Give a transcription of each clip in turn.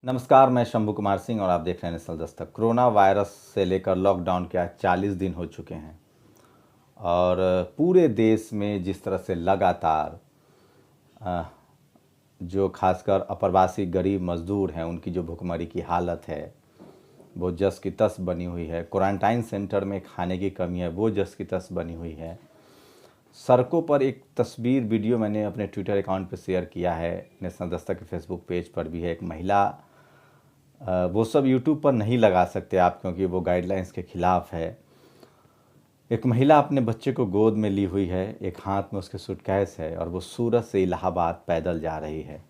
नमस्कार, मैं शंभू कुमार सिंह और आप देख रहे हैं नेशनल दस्तक। कोरोना वायरस से लेकर लॉकडाउन के आज 40 दिन हो चुके हैं और पूरे देश में जिस तरह से लगातार अ, जो खासकर अप्रवासी गरीब मजदूर हैं उनकी जो भुखमरी की हालत है वो जस की तस बनी हुई है। क्वारंटाइन सेंटर में खाने की कमी है वो जस की तस बनी हुई है। सड़कों पर एक तस्वीर वीडियो मैंने अपने ट्विटर अकाउंट पर शेयर किया है, नेशनल दस्तक के फेसबुक पेज पर भी है। एक महिला, वो सब यूट्यूब पर नहीं लगा सकते आप क्योंकि वो गाइडलाइंस के ख़िलाफ़ है। एक महिला अपने बच्चे को गोद में ली हुई है, एक हाथ में उसके सूटकेस है और वो सूरत से इलाहाबाद पैदल जा रही है।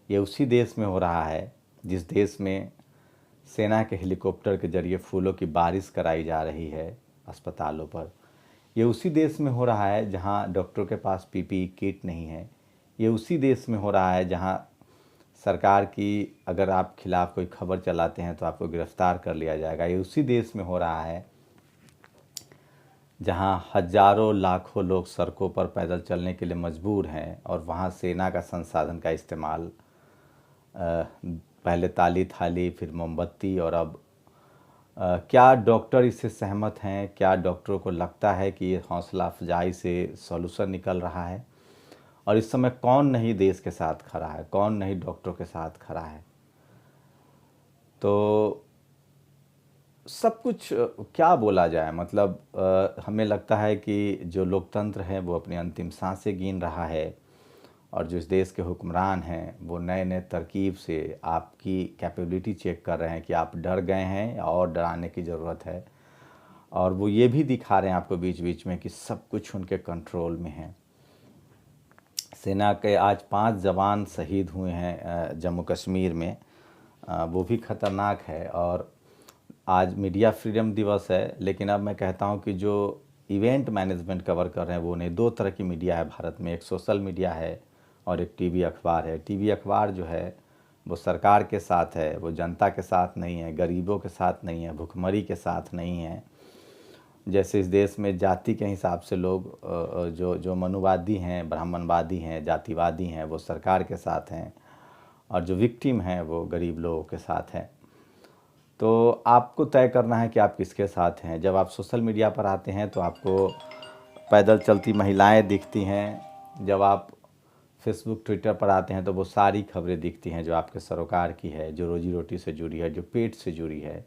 ये उसी देश में हो रहा है जिस देश में सेना के हेलीकॉप्टर के जरिए फूलों की बारिश कराई जा रही है अस्पतालों पर। ये उसी देश में हो रहा है जहां डॉक्टरों के पास पीपीई किट नहीं है। ये उसी देश में हो रहा है जहां सरकार की अगर आप खिलाफ़ कोई खबर चलाते हैं तो आपको गिरफ्तार कर लिया जाएगा। ये उसी देश में हो रहा है जहां हज़ारों लाखों लोग सड़कों पर पैदल चलने के लिए मजबूर हैं और वहां सेना का संसाधन का इस्तेमाल, पहले ताली थाली फिर मोमबत्ती और अब क्या डॉक्टर इससे सहमत हैं? क्या डॉक्टरों को लगता है कि ये हौसला अफजाई से सॉल्यूशन निकल रहा है? और इस समय कौन नहीं देश के साथ खड़ा है, कौन नहीं डॉक्टरों के साथ खड़ा है? तो सब कुछ क्या बोला जाए, मतलब हमें लगता है कि जो लोकतंत्र है वो अपनी अंतिम सांसें गिन रहा है और जो इस देश के हुक्मरान हैं वो नए नए तरकीब से आपकी कैपेबिलिटी चेक कर रहे हैं कि आप डर गए हैं या और डराने की ज़रूरत है। और वो ये भी दिखा रहे हैं आपको बीच बीच में कि सब कुछ उनके कंट्रोल में है। सेना के आज 5 जवान शहीद हुए हैं जम्मू कश्मीर में, वो भी ख़तरनाक है। और आज मीडिया फ्रीडम दिवस है, लेकिन अब मैं कहता हूं कि जो इवेंट मैनेजमेंट कवर कर रहे हैं वो नहीं। 2 तरह की मीडिया है भारत में, एक सोशल मीडिया है और एक टीवी अखबार है। टीवी अखबार जो है वो सरकार के साथ है, वो जनता के साथ नहीं है, गरीबों के साथ नहीं है, भुखमरी के साथ नहीं है। जैसे इस देश में जाति के हिसाब से लोग जो जो मनुवादी हैं, ब्राह्मणवादी हैं, जातिवादी हैं, वो सरकार के साथ हैं और जो विक्टिम हैं वो गरीब लोगों के साथ हैं। तो आपको तय करना है कि आप किसके साथ हैं। जब आप सोशल मीडिया पर आते हैं तो आपको पैदल चलती महिलाएं दिखती हैं। जब आप फेसबुक ट्विटर पर आते हैं तो वो सारी खबरें दिखती हैं जो आपके सरोकार की है, जो रोजी रोटी से जुड़ी है, जो पेट से जुड़ी है।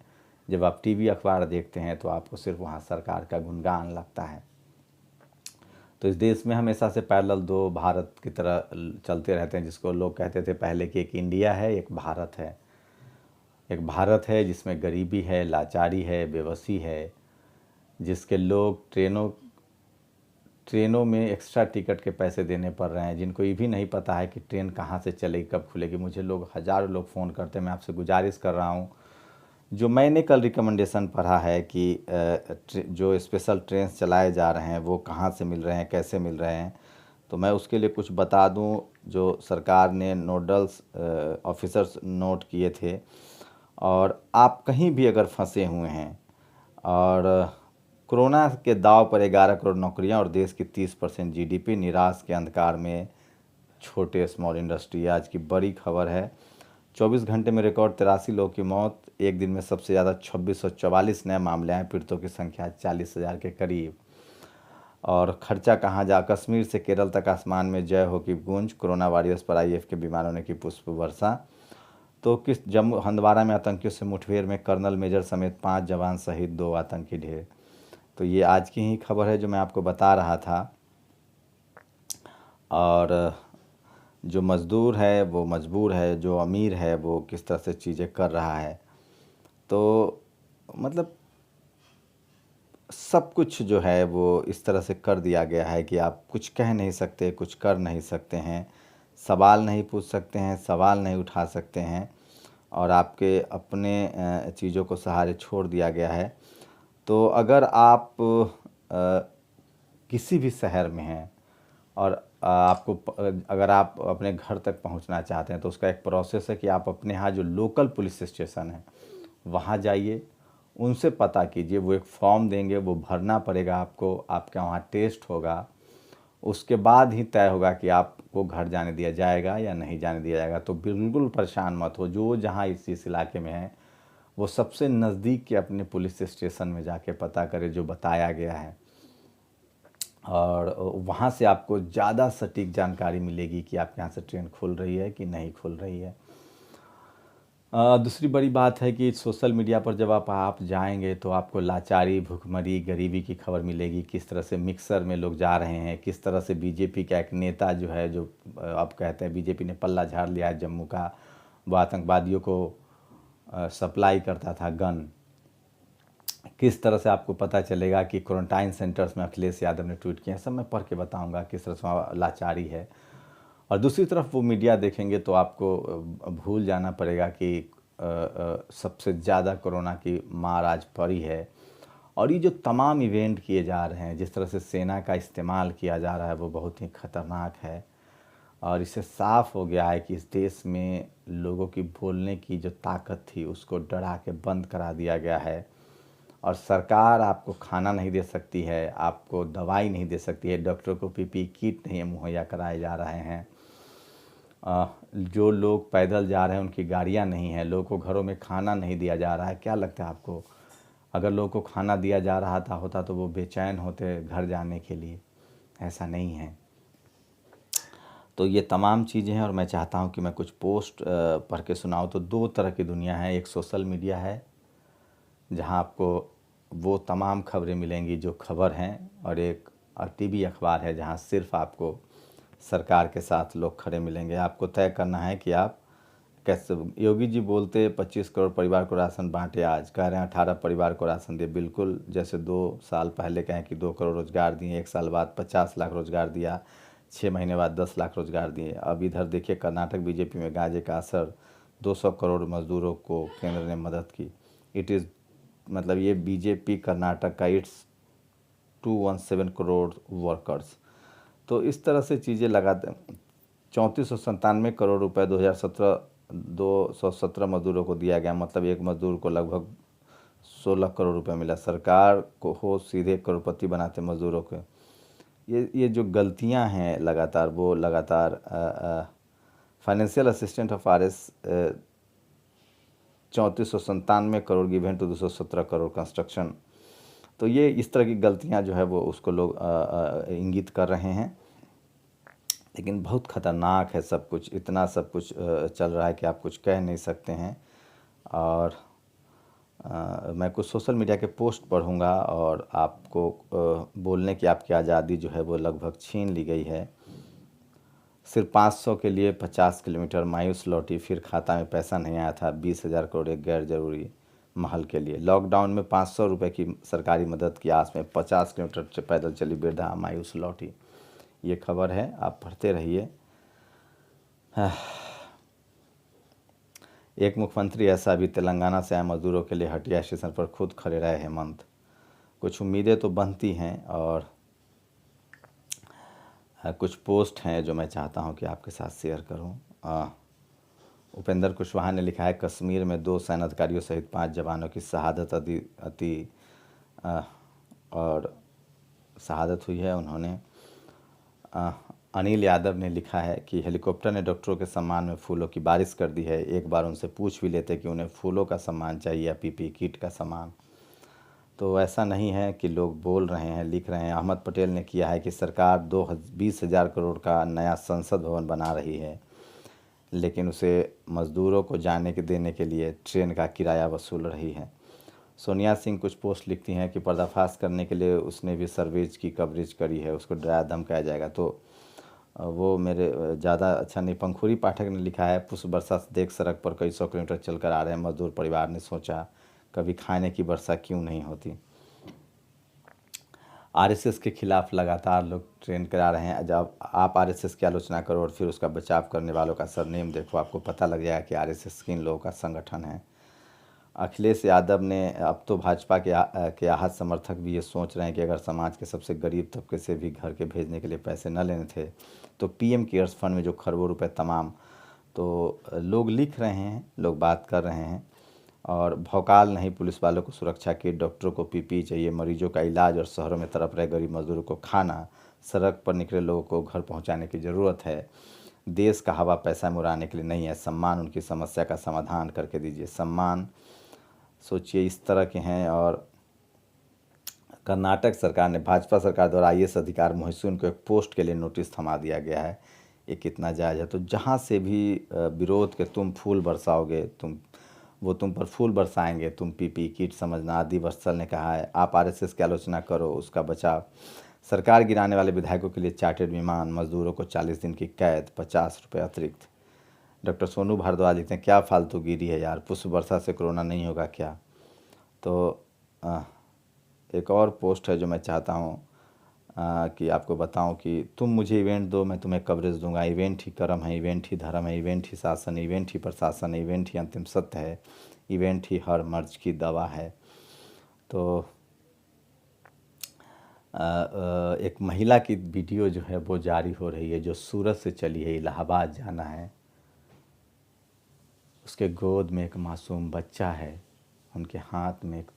जब आप टीवी अखबार देखते हैं तो आपको सिर्फ वहाँ सरकार का गुणगान लगता है। तो इस देश में हमेशा से पैरेलल 2 भारत की तरह चलते रहते हैं, जिसको लोग कहते थे पहले कि एक इंडिया है, एक भारत है। एक भारत है जिसमें गरीबी है, लाचारी है, बेबसी है, जिसके लोग ट्रेनों में एक्स्ट्रा टिकट के पैसे देने पड़ रहे हैं, जिनको ये भी नहीं पता है कि ट्रेन कहाँ से चलेगी, कब खुलेगी। मुझे लोग हज़ारों लोग फ़ोन करते हैं। मैं आपसे गुजारिश कर रहा हूँ, जो मैंने कल रिकमेंडेशन पढ़ा है कि जो स्पेशल ट्रेन चलाए जा रहे हैं वो कहाँ से मिल रहे हैं, कैसे मिल रहे हैं, तो मैं उसके लिए कुछ बता दूं। जो सरकार ने नोडल्स ऑफिसर्स नोट किए थे, और आप कहीं भी अगर फंसे हुए हैं और कोरोना के दाव पर 11 करोड़ नौकरियां और देश की 30% जीडीपी, निराश के अंधकार में छोटे स्मॉल इंडस्ट्री, आज की बड़ी खबर है। 24 घंटे में रिकॉर्ड 83 लोगों की मौत, एक दिन में सबसे ज़्यादा 2644 नए मामले हैं, पीड़ितों की संख्या 40,000 के करीब। और खर्चा कहाँ जा, कश्मीर से केरल तक आसमान में जय हो की गूंज, कोरोना वॉरियर्स पर आईएफ के विमानों ने की पुष्प वर्षा। तो किस जम्मू हंदवाड़ा में आतंकियों से मुठभेड़ में कर्नल मेजर समेत 5 जवान शहीद, 2 आतंकी ढेर। तो ये आज की ही खबर है जो मैं आपको बता रहा था। और जो मज़दूर है वो मजबूर है, जो अमीर है वो किस तरह से चीज़ें कर रहा है। तो मतलब सब कुछ जो है वो इस तरह से कर दिया गया है कि आप कुछ कह नहीं सकते, कुछ कर नहीं सकते हैं, सवाल नहीं पूछ सकते हैं, सवाल नहीं उठा सकते हैं, और आपके अपने चीज़ों को सहारे छोड़ दिया गया है। तो अगर आप किसी भी शहर में हैं और आपको अगर आप अपने घर तक पहुंचना चाहते हैं तो उसका एक प्रोसेस है कि आप अपने यहाँ जो लोकल पुलिस स्टेशन है वहाँ जाइए, उनसे पता कीजिए। वो एक फॉर्म देंगे, वो भरना पड़ेगा आपको, आपके वहाँ टेस्ट होगा उसके बाद ही तय होगा कि आपको घर जाने दिया जाएगा या नहीं जाने दिया जाएगा। तो बिल्कुल परेशान मत हो, जो जहाँ इस इलाके में है वो सबसे नज़दीक के अपने पुलिस स्टेशन में जाके पता करे जो बताया गया है, और वहाँ से आपको ज़्यादा सटीक जानकारी मिलेगी कि आपके यहाँ से ट्रेन खुल रही है कि नहीं खुल रही है। दूसरी बड़ी बात है कि सोशल मीडिया पर जब आप जाएंगे तो आपको लाचारी, भुखमरी, गरीबी की खबर मिलेगी, किस तरह से मिक्सर में लोग जा रहे हैं, किस तरह से बीजेपी का एक नेता जो है, जो अब कहते हैं बीजेपी ने पल्ला झाड़ लिया है जम्मू का, वो आतंकवादियों को सप्लाई करता था गन। किस तरह से आपको पता चलेगा कि क्वारंटाइन सेंटर्स में अखिलेश यादव ने ट्वीट किया है, सब मैं पढ़ के बताऊंगा किस तरह से वहाँ लाचारी है। और दूसरी तरफ वो मीडिया देखेंगे तो आपको भूल जाना पड़ेगा कि सबसे ज़्यादा कोरोना की मार आज पड़ी है। और ये जो तमाम इवेंट किए जा रहे हैं, जिस तरह से सेना का इस्तेमाल किया जा रहा है, वो बहुत ही ख़तरनाक है। और इससे साफ़ हो गया है कि इस देश में लोगों की बोलने की जो ताकत थी उसको डरा के बंद करा दिया गया है। और सरकार आपको खाना नहीं दे सकती है, आपको दवाई नहीं दे सकती है, डॉक्टरों को पीपीई किट नहीं मुहैया कराए जा रहे हैं, जो लोग पैदल जा रहे हैं उनकी गाड़ियां नहीं हैं, लोगों को घरों में खाना नहीं दिया जा रहा है। क्या लगता है आपको, अगर लोगों को खाना दिया जा रहा होता तो वो बेचैन होते घर जाने के लिए? ऐसा नहीं है। तो ये तमाम चीज़ें हैं और मैं चाहता हूं कि मैं कुछ पोस्ट पढ़ के सुनाऊं। तो दो तरह की दुनिया है, एक सोशल मीडिया है जहां आपको वो तमाम खबरें मिलेंगी जो खबर हैं, और एक टीवी अखबार है जहां सिर्फ आपको सरकार के साथ लोग खड़े मिलेंगे। आपको तय करना है कि आप कैसे। योगी जी बोलते 25 करोड़ परिवार को राशन बांटे, आज कह रहे हैं 18 परिवार को राशन दिए। बिल्कुल जैसे 2 साल पहले कहें कि 2 करोड़ रोज़गार दिए, 1 साल बाद 50 लाख रोज़गार दिया, 6 महीने बाद 10 लाख रोज़गार दिए। अब इधर देखिए कर्नाटक बीजेपी में गांजे का असर, 200 करोड़ मजदूरों को केंद्र ने मदद की। इट इज़ मतलब ये बीजेपी कर्नाटक का, इट्स 217 करोड़ वर्कर्स। तो इस तरह से चीज़ें लगाते 3497 करोड़ रुपए 217 मजदूरों को दिया गया, मतलब एक मजदूर को लगभग 16 करोड़ रुपए मिला। सरकार को हो सीधे करोड़पति बनाते मजदूरों को। ये जो गलतियां हैं लगातार, वो लगातार financial assistant of RS 3497 crore given to 217 crore construction. तो ये इस तरह की गलतियां जो है वो उसको लोग इंगित कर रहे हैं। लेकिन बहुत ख़तरनाक है सब कुछ, इतना सब कुछ चल रहा है कि आप कुछ कह नहीं सकते हैं। और मैं कुछ सोशल मीडिया के पोस्ट पढ़ूंगा और आपको बोलने की आपकी आज़ादी जो है वो लगभग छीन ली गई है। सिर्फ 500 के लिए 50 किलोमीटर मायूस लौटी, फिर खाता में पैसा नहीं आया था, 20,000 करोड़ एक गैर जरूरी महल के लिए। लॉकडाउन में 500 रुपये की सरकारी मदद की आस में 50 किलोमीटर पैदल चली वृद्धा मायूस लौटी। ये खबर है, आप पढ़ते रहिए। एक मुख्यमंत्री ऐसा भी, तेलंगाना से आए मजदूरों के लिए हटिया स्टेशन पर खुद खड़े रहे हेमंत। कुछ उम्मीदें तो बनती हैं और कुछ पोस्ट हैं जो मैं चाहता हूं कि आपके साथ शेयर करूं। उपेंद्र कुशवाहा ने लिखा है, कश्मीर में 2 सेना अधिकारियों सहित 5 जवानों की शहादत और शहादत हुई है उन्होंने। अनिल यादव ने लिखा है कि हेलीकॉप्टर ने डॉक्टरों के सम्मान में फूलों की बारिश कर दी है, एक बार उनसे पूछ भी लेते कि उन्हें फूलों का सम्मान चाहिए या पीपीई किट का सम्मान। तो ऐसा नहीं है कि लोग बोल रहे हैं, लिख रहे हैं। अहमद पटेल ने किया है कि सरकार 20,000 करोड़ का नया संसद भवन बना रही है, लेकिन उसे मज़दूरों को जाने के देने के लिए ट्रेन का किराया वसूल रही है। सोनिया सिंह कुछ पोस्ट लिखती हैं कि पर्दाफाश करने के लिए उसने भी सर्वेज की कवरेज करी है, उसको डराया धमकाया जाएगा। तो वो मेरे ज़्यादा अच्छा नहीं। पंखुरी पाठक ने लिखा है, पुष्प वर्षा से देख सड़क पर कई 100 किलोमीटर चलकर आ रहे हैं मजदूर परिवार ने सोचा कभी खाने की वर्षा क्यों नहीं होती। RSS के खिलाफ लगातार लोग ट्रेंड करा रहे हैं। जब आप RSS की आलोचना करो और फिर उसका बचाव करने वालों का सरनेम देखो, आपको पता लग जाएगा कि RSS किन लोगों का संगठन है। अखिलेश यादव ने, अब तो भाजपा के आहत समर्थक भी ये सोच रहे हैं कि अगर समाज के सबसे गरीब तबके से भी घर के भेजने के लिए पैसे न लेने थे तो PM केयर्स फंड में जो खरबों रुपए तमाम, तो लोग लिख रहे हैं, लोग बात कर रहे हैं। और भौकाल नहीं, पुलिस वालों को सुरक्षा किट, डॉक्टरों को PPE चाहिए, मरीजों का इलाज और शहरों में तड़प रहे गरीब मजदूरों को खाना, सड़क पर निकले लोगों को घर पहुंचाने की ज़रूरत है। देश का हवा पैसा में उड़ाने के लिए नहीं है। सम्मान उनकी समस्या का समाधान करके दीजिए। सम्मान सोचिए इस तरह के हैं। और कर्नाटक सरकार ने, भाजपा सरकार द्वारा आईएएस अधिकारी मोहसिन को एक पोस्ट के लिए नोटिस थमा दिया गया है। ये कितना जायज़ है? तो जहाँ से भी विरोध के तुम फूल बरसाओगे, तुम पर फूल बरसाएंगे। तुम पीपी किट समझना। आदि वत्सल ने कहा है, आप आरएसएस की आलोचना करो, उसका बचाव। सरकार गिराने वाले विधायकों के लिए चार्टर्ड विमान, मजदूरों को 40 दिन की कैद, 50 रुपये अतिरिक्त। डॉक्टर सोनू भारद्वाज लिखते हैं, क्या फालतूगिरी है यार, पुष्प वर्षा से कोरोना नहीं होगा क्या? तो एक और पोस्ट है जो मैं चाहता हूँ कि आपको बताऊं कि तुम मुझे इवेंट दो, मैं तुम्हें कवरेज दूंगा। इवेंट ही कर्म है, इवेंट ही धर्म है, इवेंट ही शासन, इवेंट ही प्रशासन, इवेंट ही अंतिम सत्य है, इवेंट ही हर मर्ज की दवा है। तो एक महिला की वीडियो जो है वो जारी हो रही है, जो सूरत से चली है, इलाहाबाद जाना है। उसके गोद में एक मासूम बच्चा है, उनके हाथ में एक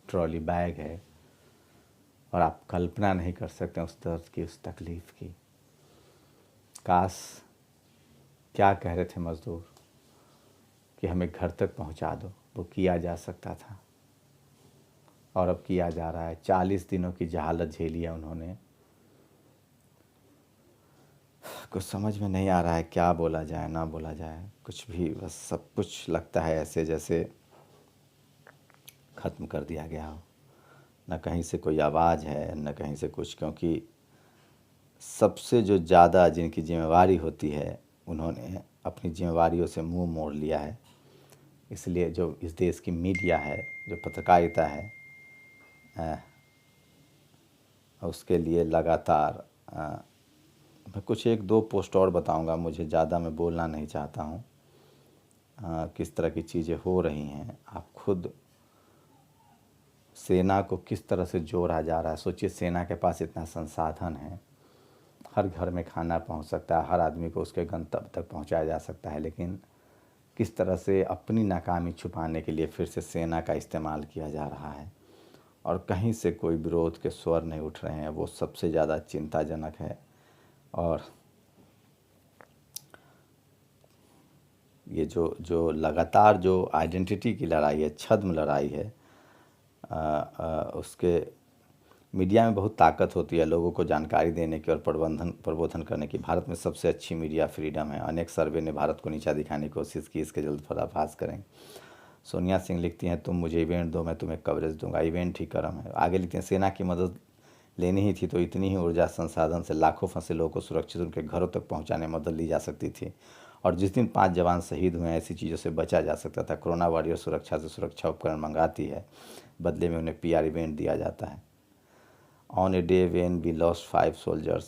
ट्रॉली बैग है, और आप कल्पना नहीं कर सकते उस दर्द की, उस तकलीफ़ की। काश, क्या कह रहे थे मज़दूर कि हमें घर तक पहुंचा दो, वो किया जा सकता था, और अब किया जा रहा है। 40 दिनों की जहालत झेली है उन्होंने। कुछ समझ में नहीं आ रहा है क्या बोला जाए ना बोला जाए, कुछ भी, बस सब कुछ लगता है ऐसे जैसे ख़त्म कर दिया गया हो। न कहीं से कोई आवाज़ है, न कहीं से कुछ, क्योंकि सबसे जो ज़्यादा जिनकी जिम्मेवारी होती है, उन्होंने अपनी जिम्मेवारियों से मुंह मोड़ लिया है। इसलिए जो इस देश की मीडिया है, जो पत्रकारिता है, उसके लिए लगातार मैं कुछ एक दो पोस्ट और बताऊंगा, मुझे ज़्यादा मैं बोलना नहीं चाहता हूँ। किस तरह की चीज़ें हो रही हैं, आप खुद सेना को किस तरह से जोड़ा जा रहा है। सोचिए, सेना के पास इतना संसाधन है, हर घर में खाना पहुंच सकता है, हर आदमी को उसके गंतव्य तक पहुंचाया जा सकता है, लेकिन किस तरह से अपनी नाकामी छुपाने के लिए फिर से सेना का इस्तेमाल किया जा रहा है, और कहीं से कोई विरोध के स्वर नहीं उठ रहे हैं। वो सबसे ज़्यादा चिंताजनक है। और ये जो लगातार जो आइडेंटिटी की लड़ाई है, छद्म लड़ाई है, उसके मीडिया में बहुत ताकत होती है लोगों को जानकारी देने की और प्रबोधन करने की। भारत में सबसे अच्छी मीडिया फ्रीडम है। अनेक सर्वे ने भारत को नीचा दिखाने की कोशिश की, इसके जल्द पर्दाफाश करेंगे। सोनिया सिंह लिखती हैं, तुम मुझे इवेंट दो, मैं तुम्हें कवरेज दूंगा, इवेंट ही कर्म है। आगे लिखते हैं, सेना की मदद लेनी ही थी तो इतनी ही ऊर्जा संसाधन से लाखों फंसे लोगों को सुरक्षित उनके घरों तक पहुंचाने में मदद ली जा सकती थी। और जिस दिन 5 जवान शहीद हुए, ऐसी चीज़ों से बचा जा सकता था। कोरोना वॉरियर सुरक्षा से सुरक्षा उपकरण मंगाती है, बदले में उन्हें पीआर इवेंट दिया जाता है। On a day when we lost 5 soldiers.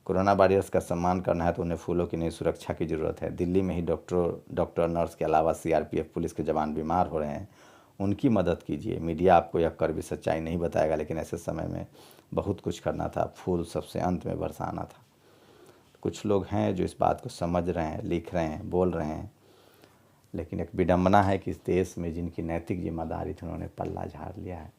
Corona warriors का सम्मान करना है तो उन्हें फूलों की नहीं, सुरक्षा की ज़रूरत है। दिल्ली में ही डॉक्टर नर्स के अलावा सीआरपीएफ पुलिस के जवान बीमार हो रहे हैं, उनकी मदद कीजिए। मीडिया आपको यह कर भी सच्चाई नहीं बताएगा, लेकिन ऐसे समय में बहुत कुछ करना था, फूल सबसे अंत में बरसाना था। कुछ लोग हैं जो इस बात को समझ रहे हैं, लिख रहे हैं, बोल रहे हैं, लेकिन एक विडंबना है कि इस देश में जिनकी नैतिक जिम्मेदारी थी, उन्होंने पल्ला झाड़ लिया है।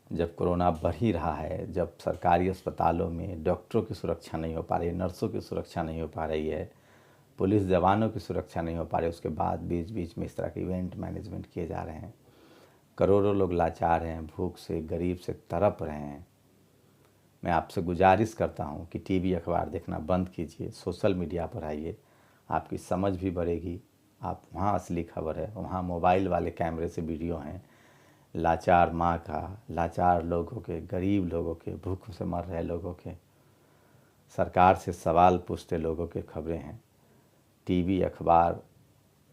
जब कोरोना बढ़ ही रहा है, जब सरकारी अस्पतालों में डॉक्टरों की सुरक्षा नहीं हो पा रही है, नर्सों की सुरक्षा नहीं हो पा रही है, पुलिस जवानों की सुरक्षा नहीं हो पा रही, उसके बाद बीच बीच में इस तरह के इवेंट मैनेजमेंट किए जा रहे हैं। करोड़ों लोग लाचार हैं, भूख से, गरीब से तड़प रहे हैं। मैं आपसे गुजारिश करता हूं कि टीवी अखबार देखना बंद कीजिए, सोशल मीडिया पर आइए, आपकी समझ भी बढ़ेगी। आप वहाँ असली खबर है, वहाँ मोबाइल वाले कैमरे से वीडियो हैं, लाचार माँ का, लाचार लोगों के, गरीब लोगों के, भूख से मर रहे लोगों के, सरकार से सवाल पूछते लोगों के खबरें हैं। टीवी अखबार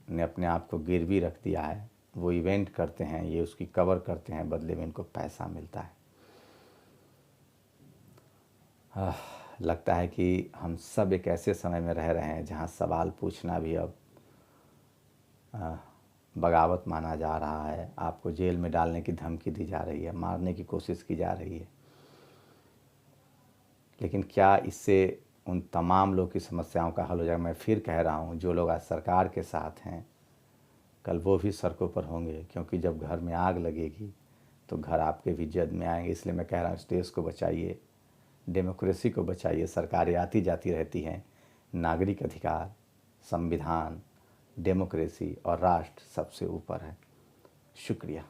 ने अपने आप को गिरवी रख दिया है। वो इवेंट करते हैं, ये उसकी कवर करते हैं, बदले में इनको पैसा मिलता है। लगता है कि हम सब एक ऐसे समय में रह रहे हैं जहां सवाल पूछना भी अब बगावत माना जा रहा है। आपको जेल में डालने की धमकी दी जा रही है, मारने की कोशिश की जा रही है। लेकिन क्या इससे उन तमाम लोग की समस्याओं का हल हो जाएगा? मैं फिर कह रहा हूँ, जो लोग आज सरकार के साथ हैं, कल वो भी सड़कों पर होंगे, क्योंकि जब घर में आग लगेगी तो घर आपके भी जद में आएंगे। इसलिए मैं कह रहा हूँ इस देश को बचाइए, डेमोक्रेसी को बचाइए। सरकारें आती जाती रहती हैं, नागरिक अधिकार, संविधान, डेमोक्रेसी और राष्ट्र सबसे ऊपर है। शुक्रिया।